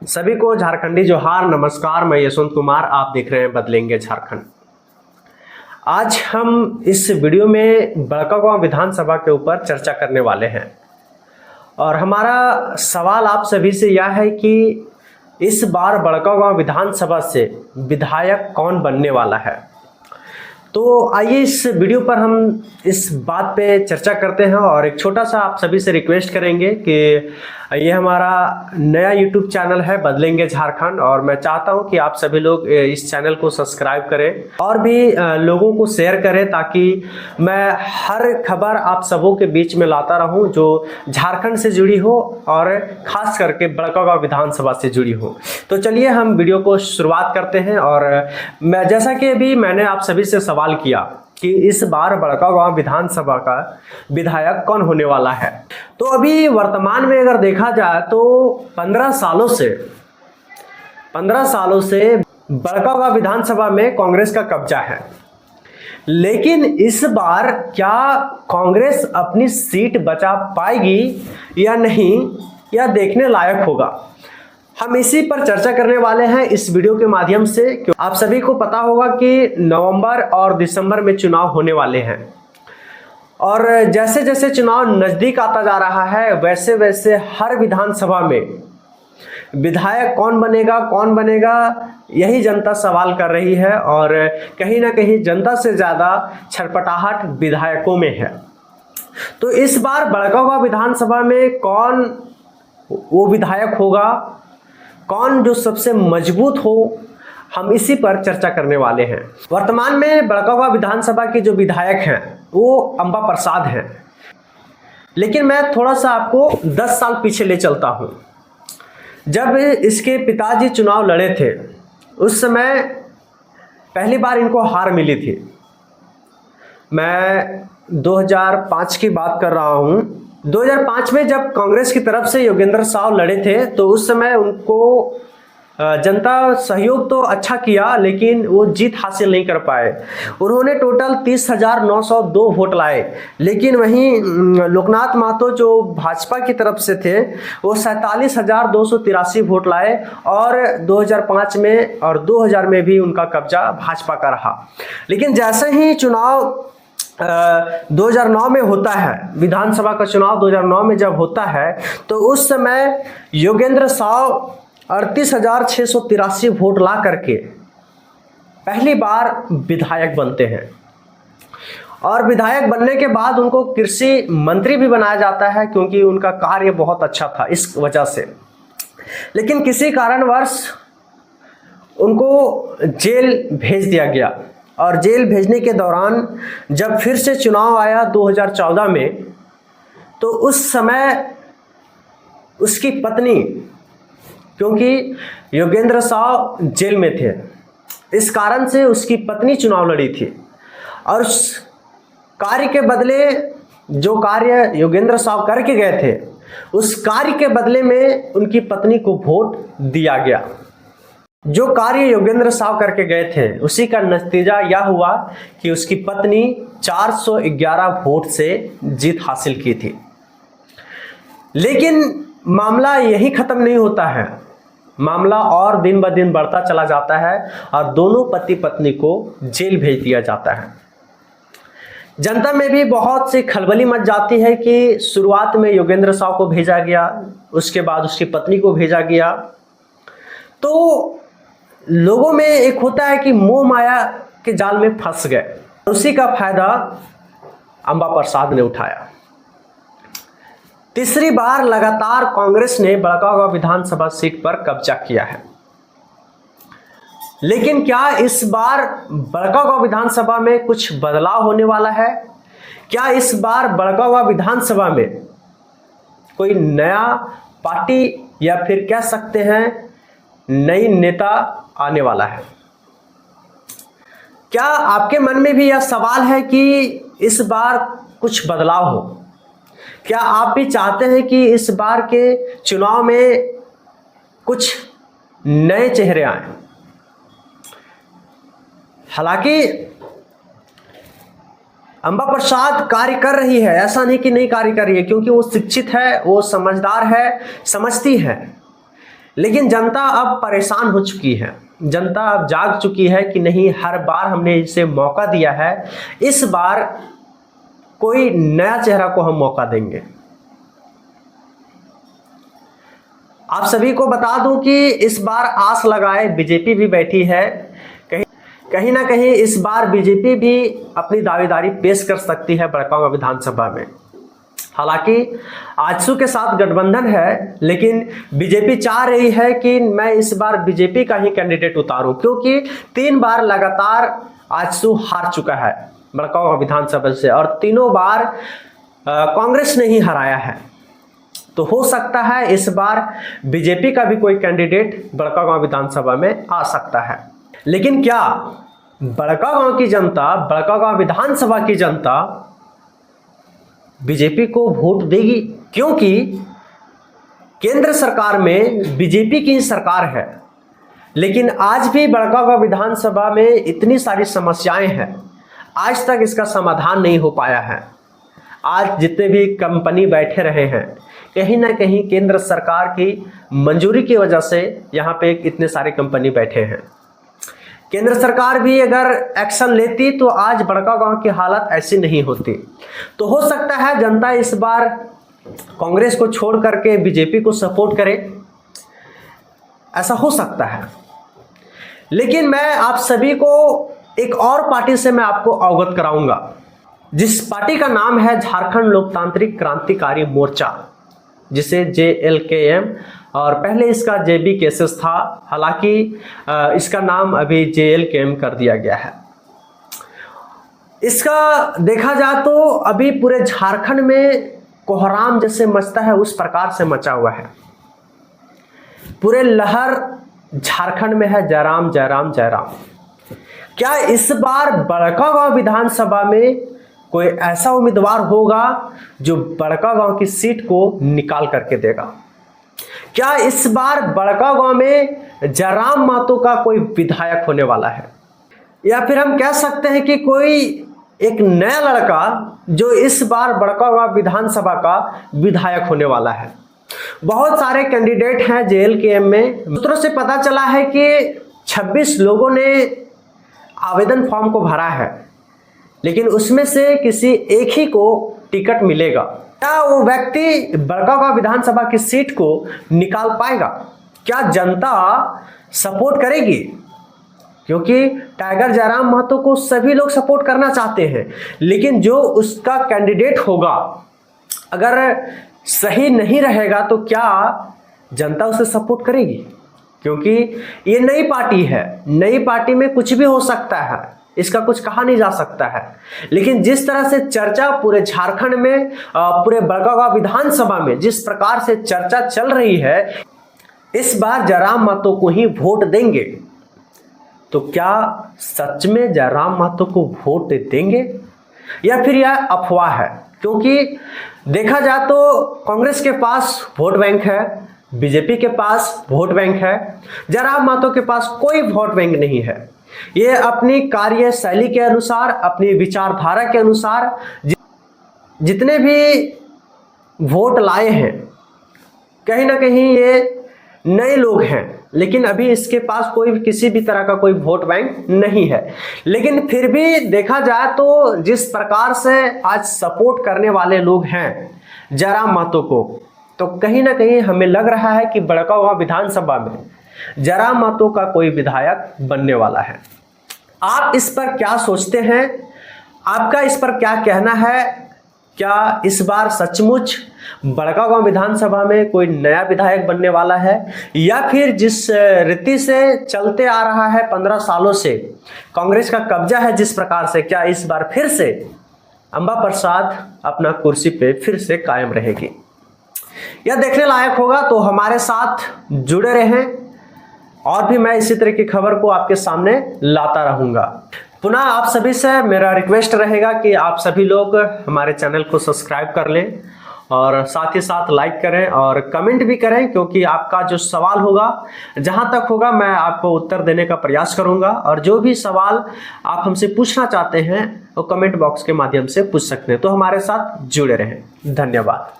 सभी को झारखंडी जोहार, नमस्कार। मैं यशवंत कुमार, आप देख रहे हैं बदलेंगे झारखंड। आज हम इस वीडियो में बड़कागांव विधानसभा के ऊपर चर्चा करने वाले हैं और हमारा सवाल आप सभी से यह है कि इस बार बड़कागांव विधानसभा से विधायक कौन बनने वाला है। तो आइए इस वीडियो पर हम इस बात पे चर्चा करते हैं और एक छोटा सा आप सभी से रिक्वेस्ट करेंगे कि ये हमारा नया यूट्यूब चैनल है बदलेंगे झारखंड, और मैं चाहता हूं कि आप सभी लोग इस चैनल को सब्सक्राइब करें और भी लोगों को शेयर करें, ताकि मैं हर खबर आप सबों के बीच में लाता रहूं जो झारखंड से जुड़ी हो और खास करके बड़कागांव विधानसभा से जुड़ी हो। तो चलिए हम वीडियो को शुरुआत करते हैं। और मैं जैसा कि अभी मैंने आप सभी से सवाल किया कि इस बार बड़कागांव विधानसभा का विधायक कौन होने वाला है, तो अभी वर्तमान में अगर देखा जाए तो 15 सालों से बड़कागांव विधानसभा में कांग्रेस का कब्जा है। लेकिन इस बार क्या कांग्रेस अपनी सीट बचा पाएगी या नहीं, यह देखने लायक होगा। हम इसी पर चर्चा करने वाले हैं इस वीडियो के माध्यम से। आप सभी को पता होगा कि नवंबर और दिसंबर में चुनाव होने वाले हैं, और जैसे जैसे चुनाव नज़दीक आता जा रहा है वैसे वैसे हर विधानसभा में विधायक कौन बनेगा यही जनता सवाल कर रही है, और कहीं ना कहीं जनता से ज़्यादा छटपटाहट विधायकों में है। तो इस बार बड़कागांव विधानसभा में कौन वो विधायक होगा, कौन जो सबसे मजबूत हो, हम इसी पर चर्चा करने वाले हैं। वर्तमान में बड़कागांव विधानसभा के जो विधायक हैं वो अंबा प्रसाद हैं, लेकिन मैं थोड़ा सा आपको 10 साल पीछे ले चलता हूं। जब इसके पिताजी चुनाव लड़े थे उस समय पहली बार इनको हार मिली थी। मैं 2005 की बात कर रहा हूं। 2005 में जब कांग्रेस की तरफ से योगेंद्र साव लड़े थे तो उस समय उनको जनता सहयोग तो अच्छा किया, लेकिन वो जीत हासिल नहीं कर पाए। उन्होंने टोटल 30,902 वोट लाए, लेकिन वहीं लोकनाथ महतो जो भाजपा की तरफ से थे वो 47,283 वोट लाए, और 2005 में और 2000 में भी उनका कब्जा भाजपा का रहा। लेकिन जैसे ही चुनाव 2009 में होता है, विधानसभा का चुनाव 2009 में जब होता है, तो उस समय योगेंद्र साव 38,683 वोट ला करके पहली बार विधायक बनते हैं, और विधायक बनने के बाद उनको कृषि मंत्री भी बनाया जाता है, क्योंकि उनका कार्य बहुत अच्छा था इस वजह से। लेकिन किसी कारणवश उनको जेल भेज दिया गया, और जेल भेजने के दौरान जब फिर से चुनाव आया 2014 में, तो उस समय उसकी पत्नी, क्योंकि योगेंद्र साव जेल में थे, इस कारण से उसकी पत्नी चुनाव लड़ी थी, और उस कार्य के बदले जो कार्य योगेंद्र साव करके गए थे उस कार्य के बदले में उनकी पत्नी को वोट दिया गया। जो कार्य योगेंद्र साव करके गए थे उसी का नतीजा यह हुआ कि उसकी पत्नी 411 वोट से जीत हासिल की थी। लेकिन मामला यही खत्म नहीं होता है, मामला और दिन ब दिन बढ़ता चला जाता है और दोनों पति पत्नी को जेल भेज दिया जाता है। जनता में भी बहुत सी खलबली मच जाती है कि शुरुआत में योगेंद्र साव को भेजा गया, उसके बाद उसकी पत्नी को भेजा गया। तो लोगों में एक होता है कि मोह माया के जाल में फंस गए, उसी का फायदा अंबा प्रसाद ने उठाया। तीसरी बार लगातार कांग्रेस ने बड़कागांव विधानसभा सीट पर कब्जा किया है। लेकिन क्या इस बार बड़कागांव विधानसभा में कुछ बदलाव होने वाला है? क्या इस बार बड़कागांव विधानसभा में कोई नया पार्टी या फिर कह सकते हैं नई नेता आने वाला है? क्या आपके मन में भी यह सवाल है कि इस बार कुछ बदलाव हो? क्या आप भी चाहते हैं कि इस बार के चुनाव में कुछ नए चेहरे आए? हालांकि अंबा प्रसाद कार्य कर रही है, ऐसा नहीं कि नहीं कार्य कर रही है, क्योंकि वो शिक्षित है, वो समझदार है, समझती है। लेकिन जनता अब परेशान हो चुकी है, जनता अब जाग चुकी है कि नहीं, हर बार हमने इसे मौका दिया है, इस बार कोई नया चेहरा को हम मौका देंगे। आप सभी को बता दूं कि इस बार आस लगाए बीजेपी भी बैठी है, कहीं ना कहीं इस बार बीजेपी भी अपनी दावेदारी पेश कर सकती है बड़कागांव विधानसभा में। हालांकि आजसू के साथ गठबंधन है, लेकिन बीजेपी चाह रही है कि मैं इस बार बीजेपी का ही कैंडिडेट उतारूं, क्योंकि 3 बार लगातार आजसू हार चुका है बड़कागांव विधानसभा से और तीनों बार कांग्रेस ने ही हराया है। तो हो सकता है इस बार बीजेपी का भी कोई कैंडिडेट बड़कागांव विधानसभा में आ सकता है। लेकिन क्या बड़कागांव की जनता, बड़कागांव विधानसभा की जनता बीजेपी को वोट देगी? क्योंकि केंद्र सरकार में बीजेपी की सरकार है, लेकिन आज भी बड़कागांव विधानसभा में इतनी सारी समस्याएं हैं, आज तक इसका समाधान नहीं हो पाया है। आज जितने भी कंपनी बैठे रहे हैं, कहीं ना कहीं केंद्र सरकार की मंजूरी की वजह से यहाँ पे इतने सारे कंपनी बैठे हैं। केंद्र सरकार भी अगर एक्शन लेती तो आज बड़कागांव की हालत ऐसी नहीं होती। तो हो सकता है जनता इस बार कांग्रेस को छोड़ करके बीजेपी को सपोर्ट करे, ऐसा हो सकता है। लेकिन मैं आप सभी को एक और पार्टी से मैं आपको अवगत कराऊंगा, जिस पार्टी का नाम है झारखंड लोकतांत्रिक क्रांतिकारी मोर्चा, जिसे JLKM और पहले इसका JBKSS था, हालांकि इसका नाम अभी JLKM कर दिया गया है। इसका देखा जाए तो अभी पूरे झारखंड में कोहराम जैसे मचता है, उस प्रकार से मचा हुआ है। पूरे लहर झारखंड में है जयराम जयराम जयराम। क्या इस बार बड़कागांव विधानसभा में कोई ऐसा उम्मीदवार होगा जो बड़कागांव की सीट को निकाल करके देगा? क्या इस बार बड़कागांव में जयराम महतो का कोई विधायक होने वाला है, या फिर हम कह सकते हैं कि कोई एक नया लड़का जो इस बार बड़कागांव विधानसभा का विधायक होने वाला है? बहुत सारे कैंडिडेट हैं JLKM में। सूत्रों से पता चला है कि 26 लोगों ने आवेदन फॉर्म को भरा है, लेकिन उसमें से किसी एक ही को टिकट मिलेगा। क्या वो व्यक्ति बड़कागांव विधानसभा की सीट को निकाल पाएगा? क्या जनता सपोर्ट करेगी? क्योंकि टाइगर जयराम महतो को सभी लोग सपोर्ट करना चाहते हैं, लेकिन जो उसका कैंडिडेट होगा अगर सही नहीं रहेगा तो क्या जनता उसे सपोर्ट करेगी? क्योंकि ये नई पार्टी है, नई पार्टी में कुछ भी हो सकता है, इसका कुछ कहा नहीं जा सकता है। लेकिन जिस तरह से चर्चा पूरे झारखंड में, पूरे बड़कागांव विधानसभा में जिस प्रकार से चर्चा चल रही है, इस बार जयराम महतो को ही वोट देंगे। तो क्या सच में जयराम महतो को वोट देंगे या फिर यह अफवाह है? क्योंकि देखा जाए तो कांग्रेस के पास वोट बैंक है, बीजेपी के पास वोट बैंक है, जयराम महतो के पास कोई वोट बैंक नहीं है। ये अपनी कार्यशैली के अनुसार, अपनी विचारधारा के अनुसार जितने भी वोट लाए हैं, कहीं ना कहीं ये नए लोग हैं, लेकिन अभी इसके पास कोई किसी भी तरह का कोई वोट बैंक नहीं है। लेकिन फिर भी देखा जाए तो जिस प्रकार से आज सपोर्ट करने वाले लोग हैं जयराम महतो को, तो कहीं ना कहीं हमें लग रहा है कि बड़कागांव विधानसभा में जयराम महतो का कोई विधायक बनने वाला है। आप इस पर क्या सोचते हैं? आपका इस पर क्या कहना है? क्या इस बार सचमुच बड़कागांव विधानसभा में कोई नया विधायक बनने वाला है, या फिर जिस रीति से चलते आ रहा है 15 सालों से कांग्रेस का कब्जा है जिस प्रकार से, क्या इस बार फिर से अंबा प्रसाद अपना कुर्सी पे फिर से कायम रहेगी? यह देखने लायक होगा। तो हमारे साथ जुड़े रहें और भी मैं इसी तरह की खबर को आपके सामने लाता रहूंगा। पुनः आप सभी से मेरा रिक्वेस्ट रहेगा कि आप सभी लोग हमारे चैनल को सब्सक्राइब कर लें और साथ ही साथ लाइक करें और कमेंट भी करें, क्योंकि आपका जो सवाल होगा, जहां तक होगा मैं आपको उत्तर देने का प्रयास करूंगा। और जो भी सवाल आप हमसे पूछना चाहते हैं वो कमेंट बॉक्स के माध्यम से पूछ सकते हैं। तो हमारे साथ जुड़े रहें। धन्यवाद।